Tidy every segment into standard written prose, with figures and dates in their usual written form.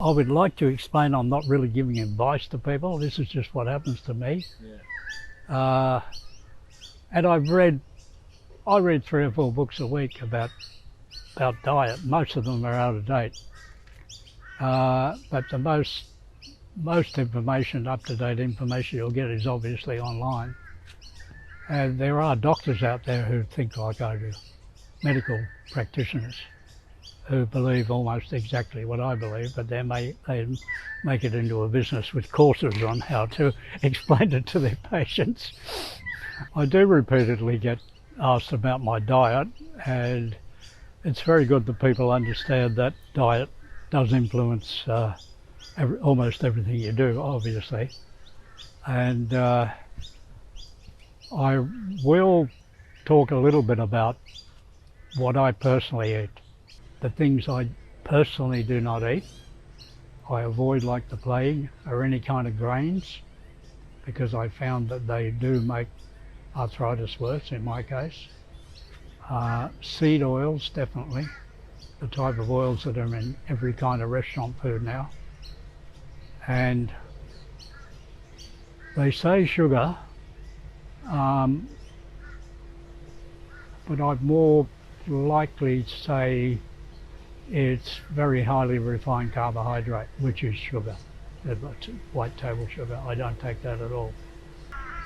I would like to explain I'm not really giving advice to people. This is just what happens to me. Yeah. And I read 3 or 4 books a week about diet. Most of them are out of date. But the most information, up-to-date information you'll get is obviously online. And there are doctors out there who think like I do, medical practitioners, who believe almost exactly what I believe, but they make it into a business with courses on how to explain it to their patients. I do repeatedly get asked about my diet, and it's very good that people understand that diet does influence almost everything you do, obviously. And I will talk a little bit about what I personally eat. The things I personally do not eat, I avoid like the plague, or any kind of grains, because I found that they do make arthritis worse in my case. Seed oils, definitely, the type of oils that are in every kind of restaurant food now. And they say sugar, but I'd more likely say it's very highly refined carbohydrate, which is sugar, white table sugar. I don't take that at all.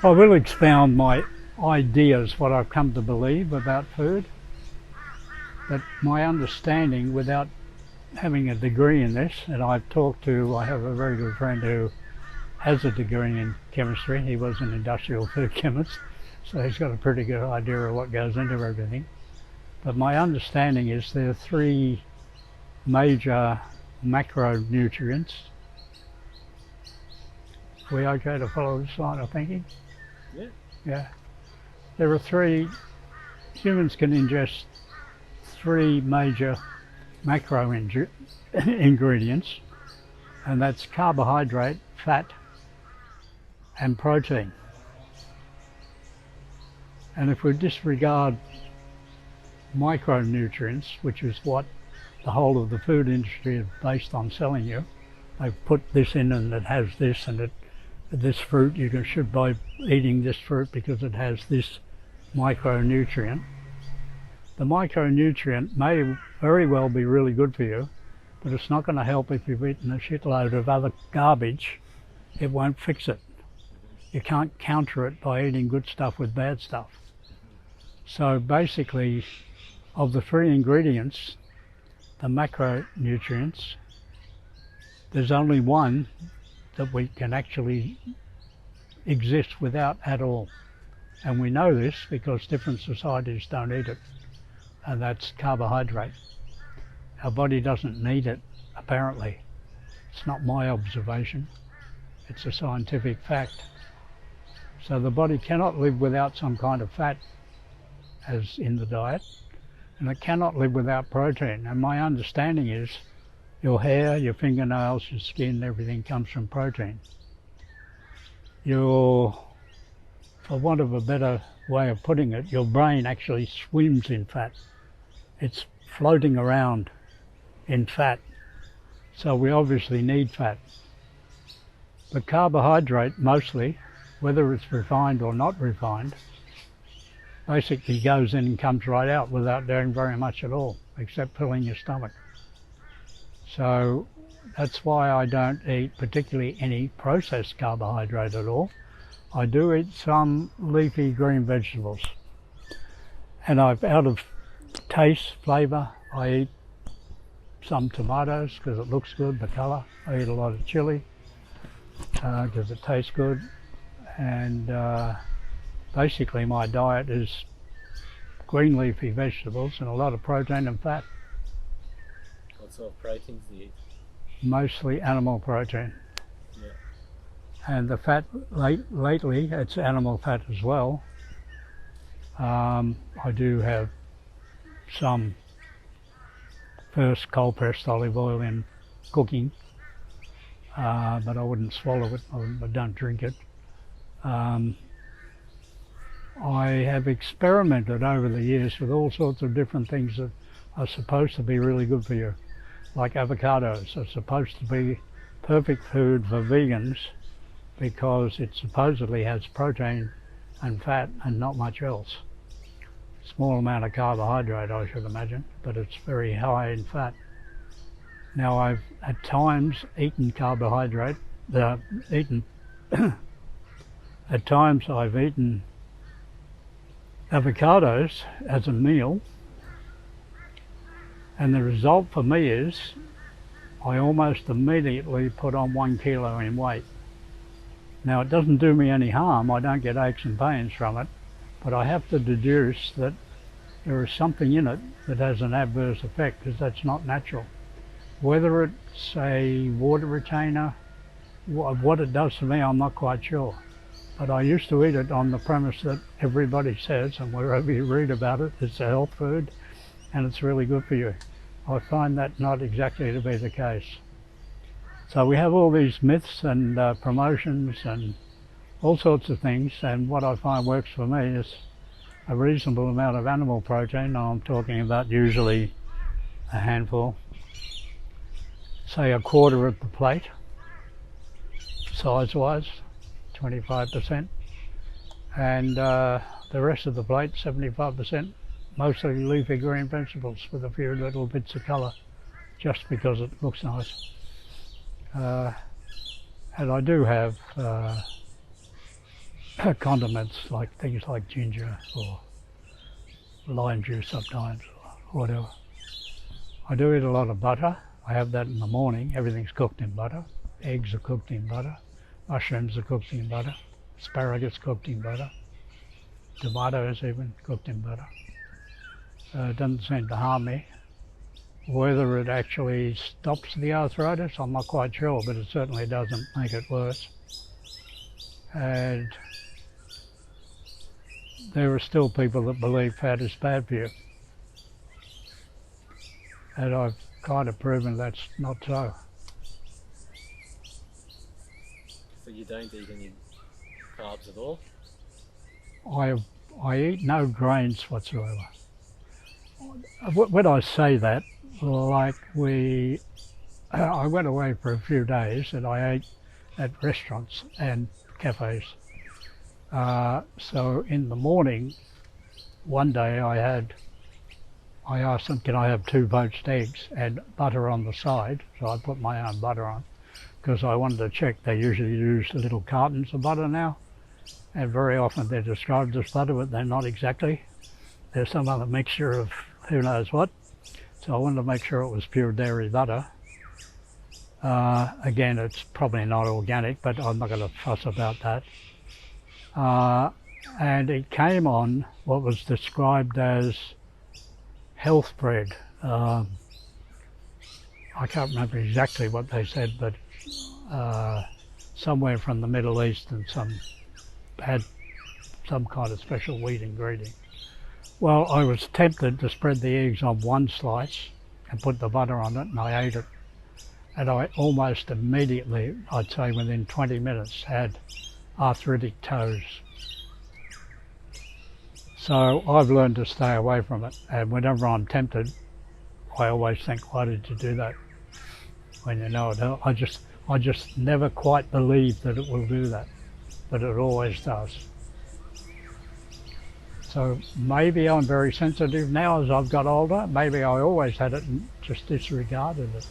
I will expound my ideas, what I've come to believe about food, but my understanding without having a degree in this, and I have a very good friend who has a degree in chemistry. He was an industrial food chemist, so he's got a pretty good idea of what goes into everything. But my understanding is there are 3 major macronutrients. Are we okay to follow this line of thinking? Yeah. Yeah. There are 3, humans can ingest 3 major macro ingredients, and that's carbohydrate, fat, and protein. And if we disregard micronutrients, which is what the whole of the food industry is based on selling you, they've put this in and it has this, and this fruit, you should buy eating this fruit because it has this micronutrient. The micronutrient may very well be really good for you, but it's not going to help if you've eaten a shitload of other garbage. It won't fix it. You can't counter it by eating good stuff with bad stuff. So basically, of the 3 ingredients, the macronutrients, there's only one that we can actually exist without at all. And we know this because different societies don't eat it, and that's carbohydrate. Our body doesn't need it, apparently. It's not my observation, it's a scientific fact. So the body cannot live without some kind of fat, as in the diet, and it cannot live without protein. And my understanding is your hair, your fingernails, your skin, everything comes from protein. For want of a better way of putting it, your brain actually swims in fat. It's floating around in fat. So we obviously need fat. The carbohydrate, mostly, whether it's refined or not refined, basically goes in and comes right out without doing very much at all, except filling your stomach. So that's why I don't eat particularly any processed carbohydrate at all. I do eat some leafy green vegetables. And out of taste, flavour, I eat some tomatoes because it looks good, the colour. I eat a lot of chilli because it tastes good. And basically my diet is green leafy vegetables and a lot of protein and fat. What sort of proteins do you eat? Mostly animal protein. Yeah. And the fat, lately, it's animal fat as well. I do have some first cold pressed olive oil in cooking, but I wouldn't swallow it, I don't drink it. I have experimented over the years with all sorts of different things that are supposed to be really good for you. like avocados are supposed to be perfect food for vegans because it supposedly has protein and fat and not much else. Small amount of carbohydrate, I should imagine, but it's very high in fat. Now, I've at times eaten carbohydrate, at times I've eaten avocados as a meal, and the result for me is I almost immediately put on 1 kilo in weight. Now, it doesn't do me any harm, I don't get aches and pains from it, but I have to deduce that there is something in it that has an adverse effect, because that's not natural. Whether it's a water retainer, what it does for me, I'm not quite sure. But I used to eat it on the premise that everybody says, and wherever you read about it, it's a health food and it's really good for you. I find that not exactly to be the case. So we have all these myths and promotions and all sorts of things, and what I find works for me is a reasonable amount of animal protein. Now I'm talking about usually a handful, say a quarter of the plate, size-wise, 25%, and the rest of the plate, 75%, mostly leafy green vegetables with a few little bits of colour, just because it looks nice. And I do have condiments, like things like ginger or lime juice sometimes, or whatever. I do eat a lot of butter. I have that in the morning. Everything's cooked in butter. Eggs are cooked in butter. Mushrooms are cooked in butter. Asparagus cooked in butter. Tomatoes even cooked in butter. It doesn't seem to harm me. Whether it actually stops the arthritis, I'm not quite sure, but it certainly doesn't make it worse. And there are still people that believe fat is bad for you. And I've kind of proven that's not so. So you don't eat any carbs at all? I eat no grains whatsoever. When I say that, like I went away for a few days and I ate at restaurants and cafes. So in the morning, one day I asked them, can I have 2 poached eggs and butter on the side? So I put my own butter on, because I wanted to check. They usually use little cartons of butter now, and very often they're described as butter, but they're not exactly. There's some other mixture of who knows what. So I wanted to make sure it was pure dairy butter. Again, it's probably not organic, but I'm not going to fuss about that. And it came on what was described as health bread. I can't remember exactly what they said, but somewhere from the Middle East, and had some kind of special wheat ingredient. Well, I was tempted to spread the eggs on one slice and put the butter on it, and I ate it. And I almost immediately, I'd say within 20 minutes, had arthritic toes. So I've learned to stay away from it, and whenever I'm tempted, I always think, why did you do that? When you know it, I just never quite believe that it will do that, but it always does. So maybe I'm very sensitive now as I've got older. Maybe I always had it and just disregarded it.